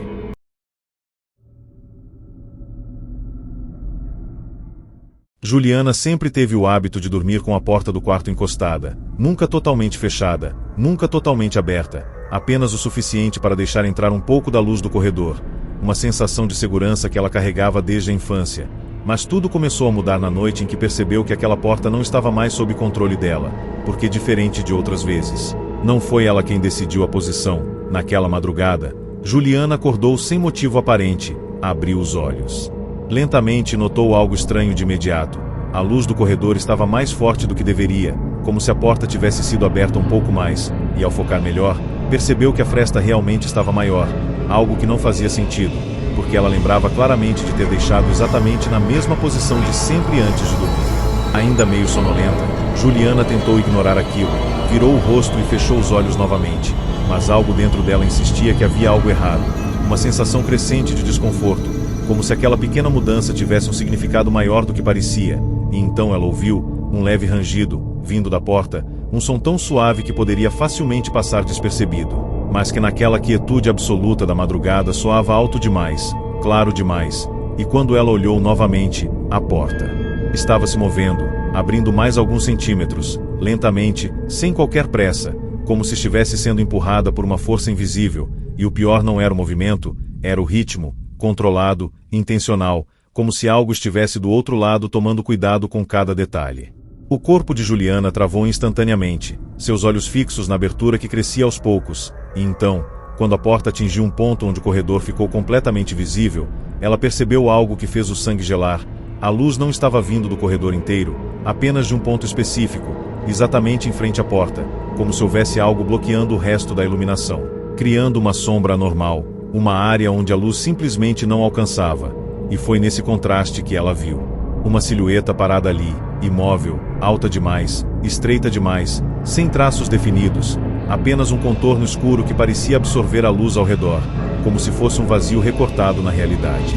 Juliana sempre teve o hábito de dormir com a porta do quarto encostada, nunca totalmente fechada, nunca totalmente aberta, apenas o suficiente para deixar entrar um pouco da luz do corredor, uma sensação de segurança que ela carregava desde a infância. Mas tudo começou a mudar na noite em que percebeu que aquela porta não estava mais sob controle dela, porque diferente de outras vezes, não foi ela quem decidiu a posição. Naquela madrugada, Juliana acordou sem motivo aparente, abriu os olhos. Lentamente notou algo estranho de imediato. A luz do corredor estava mais forte do que deveria, como se a porta tivesse sido aberta um pouco mais, e ao focar melhor, percebeu que a fresta realmente estava maior, algo que não fazia sentido, porque ela lembrava claramente de ter deixado exatamente na mesma posição de sempre antes de dormir. Ainda meio sonolenta, Juliana tentou ignorar aquilo, virou o rosto e fechou os olhos novamente, mas algo dentro dela insistia que havia algo errado, uma sensação crescente de desconforto, como se aquela pequena mudança tivesse um significado maior do que parecia, e então ela ouviu um leve rangido, vindo da porta, um som tão suave que poderia facilmente passar despercebido, mas que naquela quietude absoluta da madrugada soava alto demais, claro demais, e quando ela olhou novamente, a porta estava se movendo, abrindo mais alguns centímetros, lentamente, sem qualquer pressa, como se estivesse sendo empurrada por uma força invisível, e o pior não era o movimento, era o ritmo, controlado, intencional, como se algo estivesse do outro lado tomando cuidado com cada detalhe. O corpo de Juliana travou instantaneamente, seus olhos fixos na abertura que crescia aos poucos, e então, quando a porta atingiu um ponto onde o corredor ficou completamente visível, ela percebeu algo que fez o sangue gelar. A luz não estava vindo do corredor inteiro, apenas de um ponto específico, exatamente em frente à porta, como se houvesse algo bloqueando o resto da iluminação, criando uma sombra anormal, uma área onde a luz simplesmente não alcançava, e foi nesse contraste que ela viu uma silhueta parada ali, imóvel, alta demais, estreita demais, sem traços definidos, apenas um contorno escuro que parecia absorver a luz ao redor, como se fosse um vazio recortado na realidade.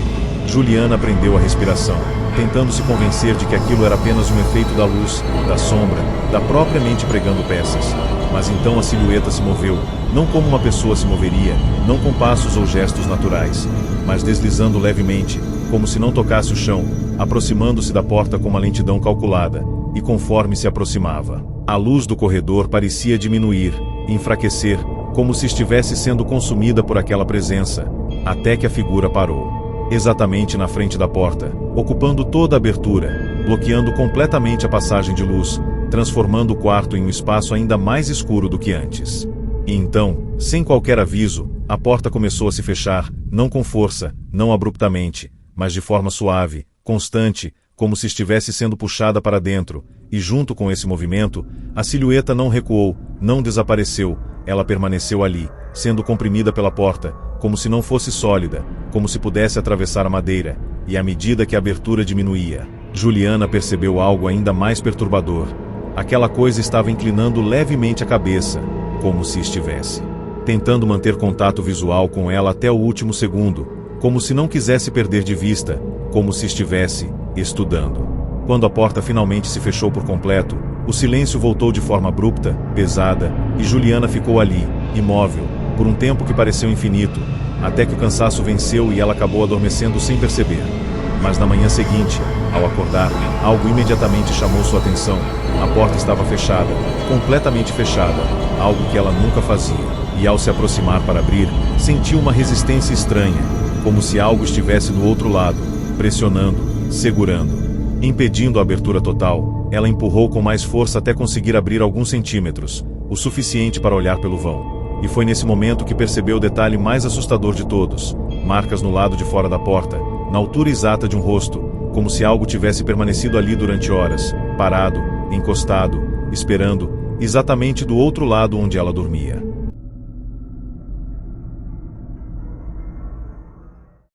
Juliana prendeu a respiração, tentando se convencer de que aquilo era apenas um efeito da luz, da sombra, da própria mente pregando peças. Mas então a silhueta se moveu, não como uma pessoa se moveria, não com passos ou gestos naturais, mas deslizando levemente, como se não tocasse o chão, aproximando-se da porta com uma lentidão calculada, e conforme se aproximava, a luz do corredor parecia diminuir, enfraquecer, como se estivesse sendo consumida por aquela presença, até que a figura parou, exatamente na frente da porta, ocupando toda a abertura, bloqueando completamente a passagem de luz, transformando o quarto em um espaço ainda mais escuro do que antes. E então, sem qualquer aviso, a porta começou a se fechar, não com força, não abruptamente, mas de forma suave, constante, como se estivesse sendo puxada para dentro, e junto com esse movimento, a silhueta não recuou, não desapareceu, ela permaneceu ali, sendo comprimida pela porta, como se não fosse sólida, como se pudesse atravessar a madeira, e à medida que a abertura diminuía, Juliana percebeu algo ainda mais perturbador. Aquela coisa estava inclinando levemente a cabeça, como se estivesse tentando manter contato visual com ela até o último segundo, como se não quisesse perder de vista, como se estivesse estudando. Quando a porta finalmente se fechou por completo, o silêncio voltou de forma abrupta, pesada, e Juliana ficou ali, imóvel, por um tempo que pareceu infinito, até que o cansaço venceu e ela acabou adormecendo sem perceber. Mas na manhã seguinte, ao acordar, algo imediatamente chamou sua atenção. A porta estava fechada, completamente fechada, algo que ela nunca fazia. E ao se aproximar para abrir, sentiu uma resistência estranha, como se algo estivesse do outro lado, pressionando, segurando, impedindo a abertura total. Ela empurrou com mais força até conseguir abrir alguns centímetros, o suficiente para olhar pelo vão. E foi nesse momento que percebeu o detalhe mais assustador de todos: marcas no lado de fora da porta, na altura exata de um rosto, como se algo tivesse permanecido ali durante horas, parado, encostado, esperando, exatamente do outro lado onde ela dormia.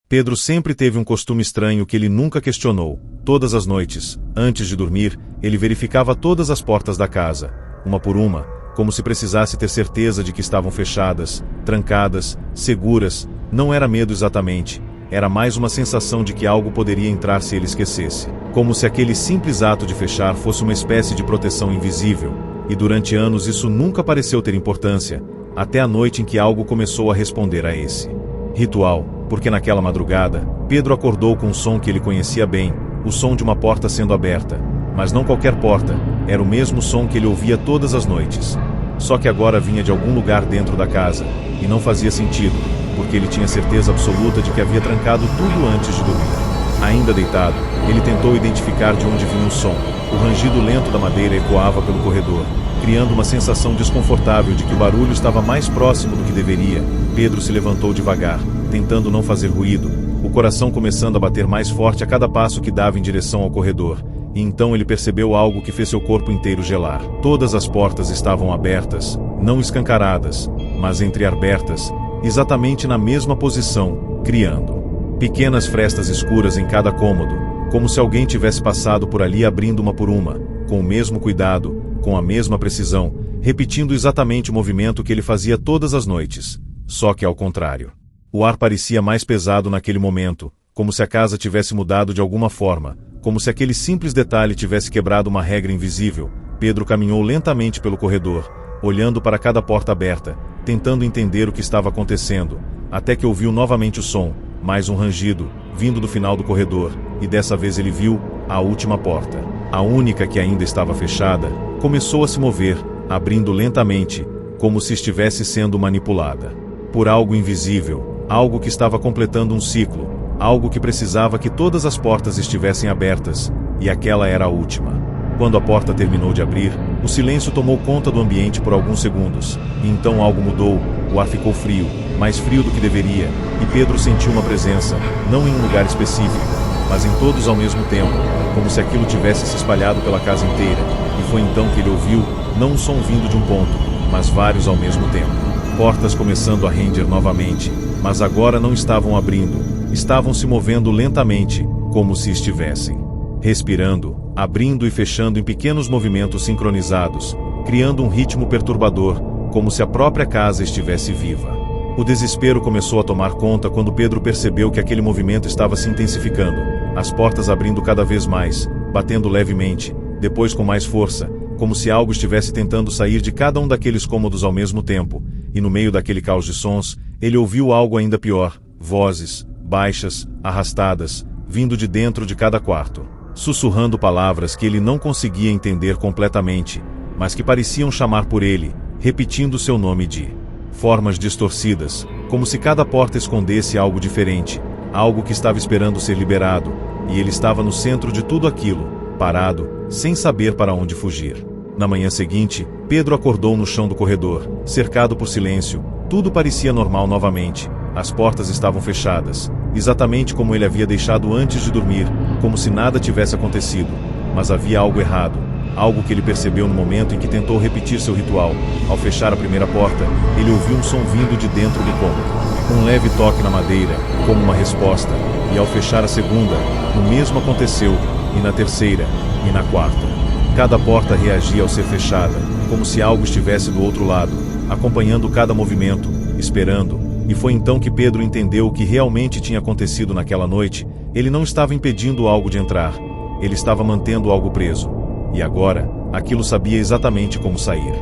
Pedro sempre teve um costume estranho que ele nunca questionou. Todas as noites, antes de dormir, ele verificava todas as portas da casa, uma por uma, como se precisasse ter certeza de que estavam fechadas, trancadas, seguras. Não era medo exatamente, era mais uma sensação de que algo poderia entrar se ele esquecesse. Como se aquele simples ato de fechar fosse uma espécie de proteção invisível, e durante anos isso nunca pareceu ter importância, até a noite em que algo começou a responder a esse ritual, porque naquela madrugada, Pedro acordou com um som que ele conhecia bem, o som de uma porta sendo aberta, mas não qualquer porta, era o mesmo som que ele ouvia todas as noites. Só que agora vinha de algum lugar dentro da casa, e não fazia sentido, porque ele tinha certeza absoluta de que havia trancado tudo antes de dormir. Ainda deitado, ele tentou identificar de onde vinha o som. O rangido lento da madeira ecoava pelo corredor, criando uma sensação desconfortável de que o barulho estava mais próximo do que deveria. Pedro se levantou devagar, tentando não fazer ruído, o coração começando a bater mais forte a cada passo que dava em direção ao corredor. E então ele percebeu algo que fez seu corpo inteiro gelar. Todas as portas estavam abertas, não escancaradas, mas entreabertas, exatamente na mesma posição, criando pequenas frestas escuras em cada cômodo, como se alguém tivesse passado por ali abrindo uma por uma, com o mesmo cuidado, com a mesma precisão, repetindo exatamente o movimento que ele fazia todas as noites, só que ao contrário. O ar parecia mais pesado naquele momento, como se a casa tivesse mudado de alguma forma, como se aquele simples detalhe tivesse quebrado uma regra invisível. Pedro caminhou lentamente pelo corredor, olhando para cada porta aberta, tentando entender o que estava acontecendo, até que ouviu novamente o som, mais um rangido, vindo do final do corredor, e dessa vez ele viu a última porta. A única que ainda estava fechada, começou a se mover, abrindo lentamente, como se estivesse sendo manipulada por algo invisível, algo que estava completando um ciclo, algo que precisava que todas as portas estivessem abertas, e aquela era a última. Quando a porta terminou de abrir, o silêncio tomou conta do ambiente por alguns segundos, e então algo mudou, o ar ficou frio, mais frio do que deveria, e Pedro sentiu uma presença, não em um lugar específico, mas em todos ao mesmo tempo, como se aquilo tivesse se espalhado pela casa inteira, e foi então que ele ouviu, não um som vindo de um ponto, mas vários ao mesmo tempo. Portas começando a render novamente, mas agora não estavam abrindo, estavam se movendo lentamente, como se estivessem respirando, abrindo e fechando em pequenos movimentos sincronizados, criando um ritmo perturbador, como se a própria casa estivesse viva. O desespero começou a tomar conta quando Pedro percebeu que aquele movimento estava se intensificando, as portas abrindo cada vez mais, batendo levemente, depois com mais força, como se algo estivesse tentando sair de cada um daqueles cômodos ao mesmo tempo, e no meio daquele caos de sons, ele ouviu algo ainda pior, vozes, baixas, arrastadas, vindo de dentro de cada quarto, sussurrando palavras que ele não conseguia entender completamente, mas que pareciam chamar por ele, repetindo seu nome de formas distorcidas, como se cada porta escondesse algo diferente, algo que estava esperando ser liberado, e ele estava no centro de tudo aquilo, parado, sem saber para onde fugir. Na manhã seguinte, Pedro acordou no chão do corredor, cercado por silêncio, tudo parecia normal novamente, as portas estavam fechadas, exatamente como ele havia deixado antes de dormir, como se nada tivesse acontecido, mas havia algo errado, algo que ele percebeu no momento em que tentou repetir seu ritual. Ao fechar a primeira porta, ele ouviu um som vindo de dentro do cômodo, um leve toque na madeira, como uma resposta, e ao fechar a segunda, o mesmo aconteceu, e na terceira, e na quarta. Cada porta reagia ao ser fechada, como se algo estivesse do outro lado, acompanhando cada movimento, esperando, e foi então que Pedro entendeu o que realmente tinha acontecido naquela noite. Ele não estava impedindo algo de entrar, ele estava mantendo algo preso, e agora, aquilo sabia exatamente como sair.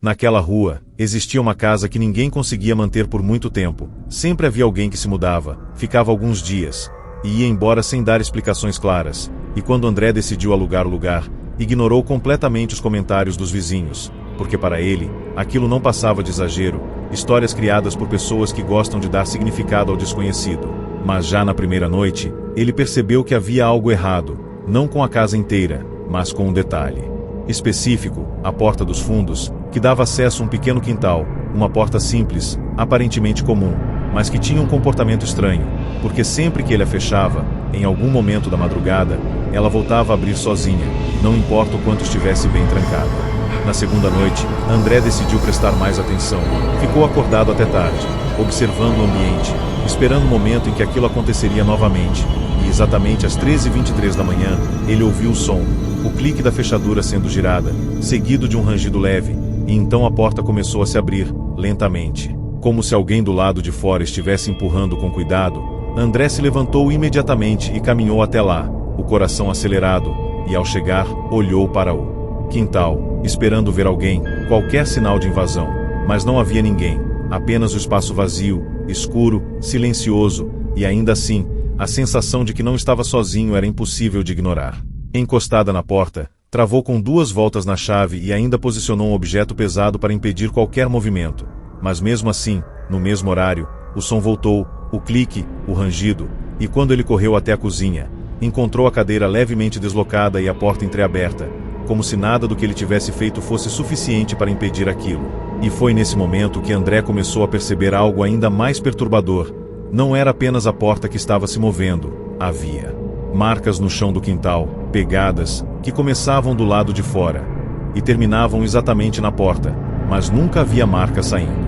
Naquela rua, existia uma casa que ninguém conseguia manter por muito tempo. Sempre havia alguém que se mudava, ficava alguns dias, e ia embora sem dar explicações claras. E quando André decidiu alugar o lugar, ignorou completamente os comentários dos vizinhos, porque para ele, aquilo não passava de exagero, histórias criadas por pessoas que gostam de dar significado ao desconhecido. Mas já na primeira noite, ele percebeu que havia algo errado, não com a casa inteira, mas com um detalhe específico, a porta dos fundos, que dava acesso a um pequeno quintal, uma porta simples, aparentemente comum, mas que tinha um comportamento estranho, porque sempre que ele a fechava, em algum momento da madrugada, ela voltava a abrir sozinha, não importa o quanto estivesse bem trancada. Na segunda noite, André decidiu prestar mais atenção. Ficou acordado até tarde, observando o ambiente, esperando o momento em que aquilo aconteceria novamente, e exatamente às 13h23 da manhã, ele ouviu o som, o clique da fechadura sendo girada, seguido de um rangido leve, e então a porta começou a se abrir, lentamente. Como se alguém do lado de fora estivesse empurrando com cuidado, André se levantou imediatamente e caminhou até lá, o coração acelerado, e ao chegar, olhou para o quintal, esperando ver alguém, qualquer sinal de invasão, mas não havia ninguém, apenas o espaço vazio, escuro, silencioso, e ainda assim, a sensação de que não estava sozinho era impossível de ignorar. Encostada na porta, travou com 2 voltas na chave e ainda posicionou um objeto pesado para impedir qualquer movimento. Mas mesmo assim, No mesmo horário, o som voltou, o clique, o rangido, e quando ele correu até a cozinha, encontrou a cadeira levemente deslocada e a porta entreaberta, como se nada do que ele tivesse feito fosse suficiente para impedir aquilo. E foi nesse momento que André começou a perceber algo ainda mais perturbador. Não era apenas a porta que estava se movendo, havia marcas no chão do quintal, pegadas, que começavam do lado de fora e terminavam exatamente na porta, mas nunca havia marca saindo.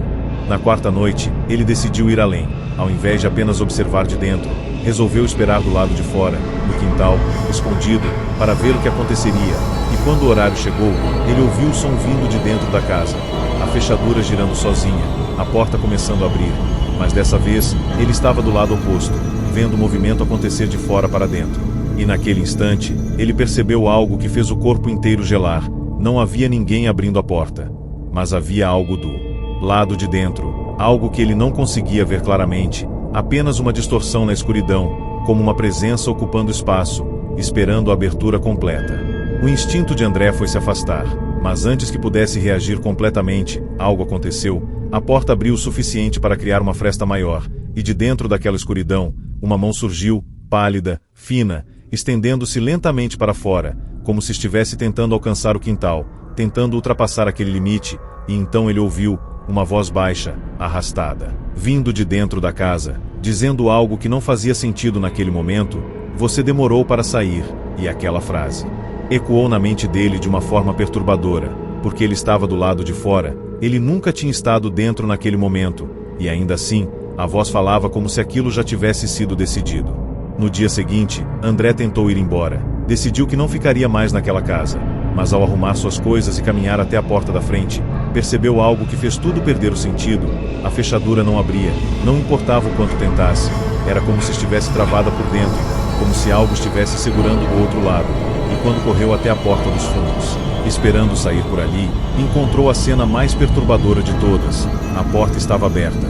Na quarta noite, ele decidiu ir além. Ao invés de apenas observar de dentro, resolveu esperar do lado de fora, no quintal, escondido, para ver o que aconteceria. E quando o horário chegou, ele ouviu o som vindo de dentro da casa. A fechadura girando sozinha, a porta começando a abrir. Mas dessa vez, ele estava do lado oposto, vendo o movimento acontecer de fora para dentro. E naquele instante, ele percebeu algo que fez o corpo inteiro gelar. Não havia ninguém abrindo a porta, mas havia algo do lado de dentro, algo que ele não conseguia ver claramente, apenas uma distorção na escuridão, como uma presença ocupando espaço, esperando a abertura completa. O instinto de André foi se afastar, mas antes que pudesse reagir completamente, algo aconteceu. A porta abriu o suficiente para criar uma fresta maior, e de dentro daquela escuridão, uma mão surgiu, pálida, fina, estendendo-se lentamente para fora, como se estivesse tentando alcançar o quintal, tentando ultrapassar aquele limite, e então ele ouviu uma voz baixa, arrastada, vindo de dentro da casa, dizendo algo que não fazia sentido naquele momento. Você demorou para sair, e aquela frase ecoou na mente dele de uma forma perturbadora, porque ele estava do lado de fora, ele nunca tinha estado dentro naquele momento, e ainda assim, a voz falava como se aquilo já tivesse sido decidido. No dia seguinte, André tentou ir embora, decidiu que não ficaria mais naquela casa, mas ao arrumar suas coisas e caminhar até a porta da frente, percebeu algo que fez tudo perder o sentido. A fechadura não abria, não importava o quanto tentasse, era como se estivesse travada por dentro, como se algo estivesse segurando do outro lado, e quando correu até a porta dos fundos, esperando sair por ali, encontrou a cena mais perturbadora de todas. A porta estava aberta,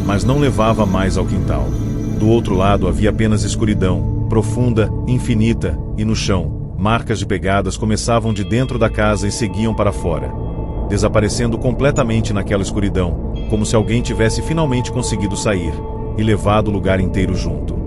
mas não levava mais ao quintal. Do outro lado havia apenas escuridão, profunda, infinita, e no chão, marcas de pegadas começavam de dentro da casa e seguiam para fora, desaparecendo completamente naquela escuridão, como se alguém tivesse finalmente conseguido sair, e levado o lugar inteiro junto.